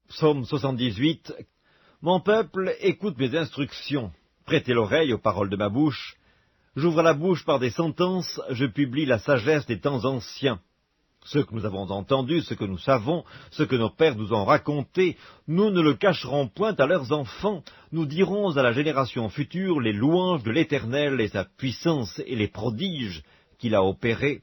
Psaume 78. Mon peuple, écoute mes instructions. Prêtez l'oreille aux paroles de ma bouche. J'ouvre la bouche par des sentences, je publie la sagesse des temps anciens. Ce que nous avons entendu, ce que nous savons, ce que nos pères nous ont raconté, nous ne le cacherons point à leurs enfants. Nous dirons à la génération future les louanges de l'Éternel et sa puissance et les prodiges qu'il a opérés.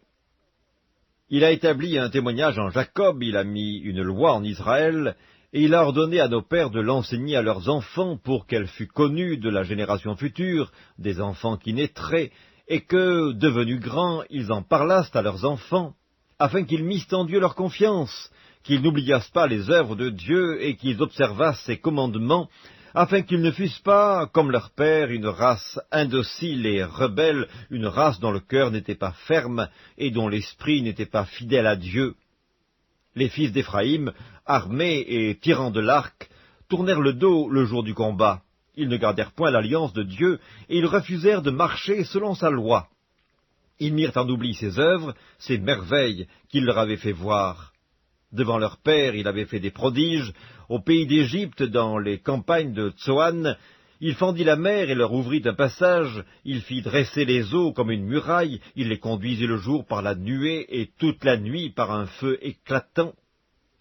Il a établi un témoignage en Jacob, il a mis une loi en Israël, et il a ordonné à nos pères de l'enseigner à leurs enfants pour qu'elle fût connue de la génération future, des enfants qui naîtraient, et que, devenus grands, ils en parlassent à leurs enfants, afin qu'ils missent en Dieu leur confiance, qu'ils n'oubliassent pas les œuvres de Dieu et qu'ils observassent ses commandements, afin qu'ils ne fussent pas, comme leur père, une race indocile et rebelle, une race dont le cœur n'était pas ferme et dont l'esprit n'était pas fidèle à Dieu. Les fils d'Éphraïm, armés et tirant de l'arc, tournèrent le dos le jour du combat. Ils ne gardèrent point l'alliance de Dieu, et ils refusèrent de marcher selon sa loi. Ils mirent en oubli ses œuvres, ses merveilles qu'il leur avait fait voir. Devant leur père, il avait fait des prodiges. Au pays d'Égypte, dans les campagnes de Tsoan, il fendit la mer et leur ouvrit un passage. Il fit dresser les eaux comme une muraille. Il les conduisit le jour par la nuée et toute la nuit par un feu éclatant.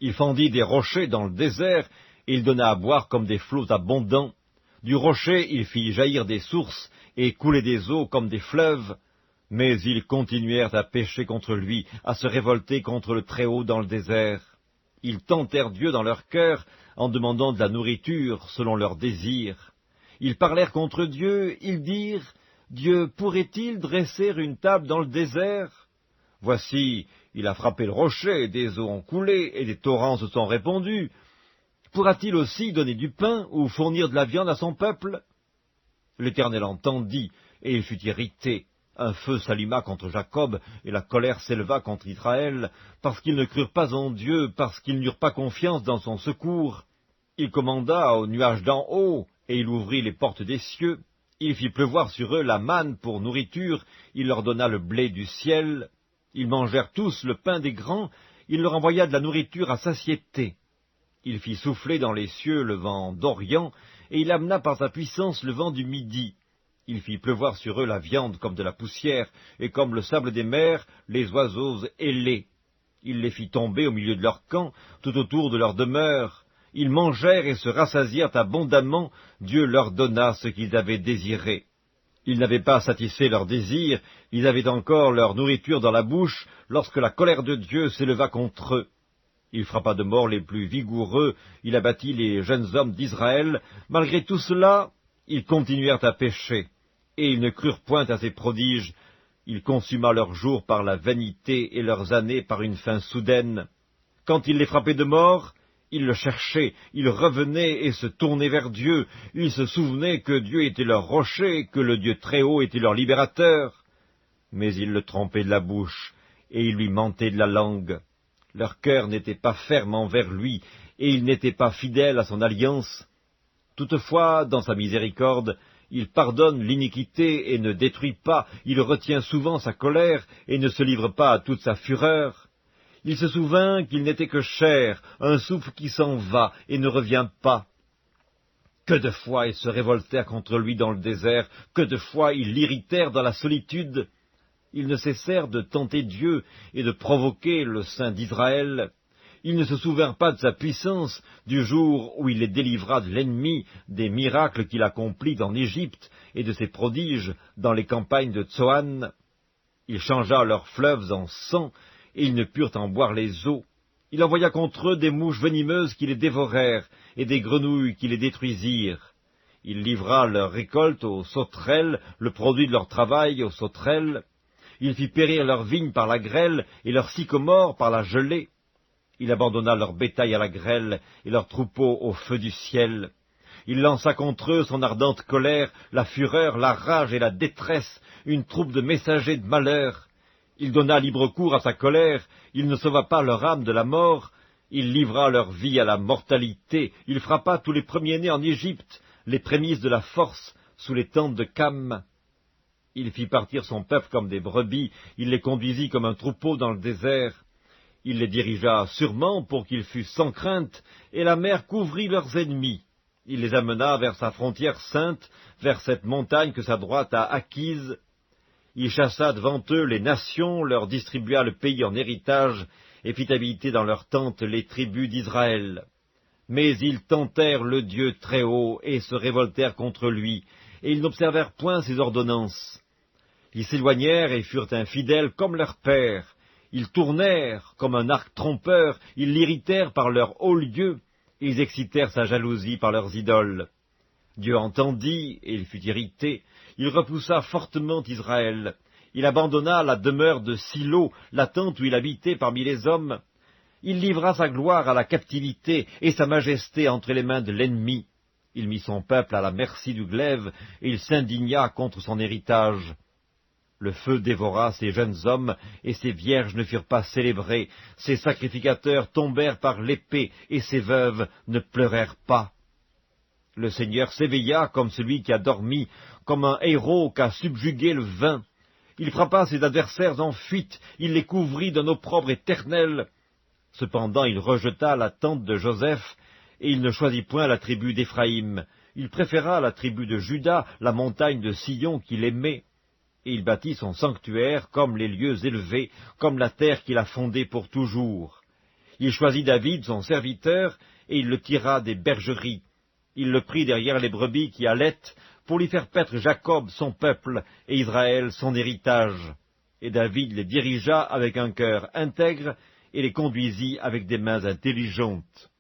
Il fendit des rochers dans le désert et il donna à boire comme des flots abondants. Du rocher, il fit jaillir des sources et couler des eaux comme des fleuves. Mais ils continuèrent à pécher contre lui, à se révolter contre le Très-Haut dans le désert. Ils tentèrent Dieu dans leur cœur en demandant de la nourriture selon leurs désirs. Ils parlèrent contre Dieu, ils dirent, « Dieu pourrait-il dresser une table dans le désert? Voici, il a frappé le rocher, des eaux ont coulé et des torrents se sont répandus. Pourra-t-il aussi donner du pain ou fournir de la viande à son peuple ?» L'Éternel entendit et il fut irrité. Un feu s'alluma contre Jacob, et la colère s'éleva contre Israël, parce qu'ils ne crurent pas en Dieu, parce qu'ils n'eurent pas confiance dans son secours. Il commanda aux nuages d'en haut, et il ouvrit les portes des cieux. Il fit pleuvoir sur eux la manne pour nourriture, il leur donna le blé du ciel. Ils mangèrent tous le pain des grands, il leur envoya de la nourriture à satiété. Il fit souffler dans les cieux le vent d'Orient, et il amena par sa puissance le vent du Midi. Il fit pleuvoir sur eux la viande comme de la poussière, et comme le sable des mers, les oiseaux ailés. Il les fit tomber au milieu de leur camp, tout autour de leur demeure. Ils mangèrent et se rassasièrent abondamment, Dieu leur donna ce qu'ils avaient désiré. Ils n'avaient pas satisfait leurs désirs, ils avaient encore leur nourriture dans la bouche, lorsque la colère de Dieu s'éleva contre eux. Il frappa de mort les plus vigoureux, il abattit les jeunes hommes d'Israël. Malgré tout cela, ils continuèrent à pécher. Et ils ne crurent point à ses prodiges. Il consuma leurs jours par la vanité et leurs années par une fin soudaine. Quand il les frappait de mort, ils le cherchaient, ils revenaient et se tournaient vers Dieu. Ils se souvenaient que Dieu était leur rocher, que le Dieu Très-Haut était leur libérateur. Mais ils le trompaient de la bouche, et ils lui mentaient de la langue. Leur cœur n'était pas ferme envers lui, et ils n'étaient pas fidèles à son alliance. Toutefois, dans sa miséricorde, il pardonne l'iniquité et ne détruit pas, il retient souvent sa colère et ne se livre pas à toute sa fureur. Il se souvint qu'il n'était que chair, un souffle qui s'en va et ne revient pas. Que de fois ils se révoltèrent contre lui dans le désert, que de fois ils l'irritèrent dans la solitude. Ils ne cessèrent de tenter Dieu et de provoquer le Saint d'Israël. Ils ne se souvinrent pas de sa puissance, du jour où il les délivra de l'ennemi, des miracles qu'il accomplit en Égypte, et de ses prodiges dans les campagnes de Tsoan. Il changea leurs fleuves en sang, et ils ne purent en boire les eaux. Il envoya contre eux des mouches venimeuses qui les dévorèrent, et des grenouilles qui les détruisirent. Il livra leur récolte aux sauterelles, le produit de leur travail aux sauterelles. Il fit périr leurs vignes par la grêle, et leurs sycomores par la gelée. Il abandonna leur bétail à la grêle et leurs troupeaux au feu du ciel. Il lança contre eux son ardente colère, la fureur, la rage et la détresse, une troupe de messagers de malheur. Il donna libre cours à sa colère, il ne sauva pas leur âme de la mort, il livra leur vie à la mortalité, il frappa tous les premiers-nés en Égypte, les prémices de la force, sous les tentes de Cam. Il fit partir son peuple comme des brebis, il les conduisit comme un troupeau dans le désert. Il les dirigea sûrement pour qu'ils fussent sans crainte, et la mer couvrit leurs ennemis. Il les amena vers sa frontière sainte, vers cette montagne que sa droite a acquise. Il chassa devant eux les nations, leur distribua le pays en héritage, et fit habiter dans leurs tentes les tribus d'Israël. Mais ils tentèrent le Dieu très haut, et se révoltèrent contre lui, et ils n'observèrent point ses ordonnances. Ils s'éloignèrent et furent infidèles comme leur père. Ils tournèrent comme un arc trompeur, ils l'irritèrent par leurs hauts lieux, ils excitèrent sa jalousie par leurs idoles. Dieu entendit, et il fut irrité, il repoussa fortement Israël. Il abandonna la demeure de Silo, la tente où il habitait parmi les hommes. Il livra sa gloire à la captivité, et sa majesté entre les mains de l'ennemi. Il mit son peuple à la merci du glaive, et il s'indigna contre son héritage. Le feu dévora ces jeunes hommes, et ces vierges ne furent pas célébrées. Ces sacrificateurs tombèrent par l'épée, et ces veuves ne pleurèrent pas. Le Seigneur s'éveilla comme celui qui a dormi, comme un héros qui a subjugué le vin. Il frappa ses adversaires en fuite, il les couvrit d'un opprobre éternel. Cependant il rejeta la tente de Joseph, et il ne choisit point la tribu d'Éphraïm. Il préféra la tribu de Juda, la montagne de Sion qu'il aimait. Et il bâtit son sanctuaire comme les lieux élevés, comme la terre qu'il a fondée pour toujours. Il choisit David, son serviteur, et il le tira des bergeries. Il le prit derrière les brebis qui allaitent, pour lui faire paître Jacob, son peuple, et Israël, son héritage. Et David les dirigea avec un cœur intègre, et les conduisit avec des mains intelligentes.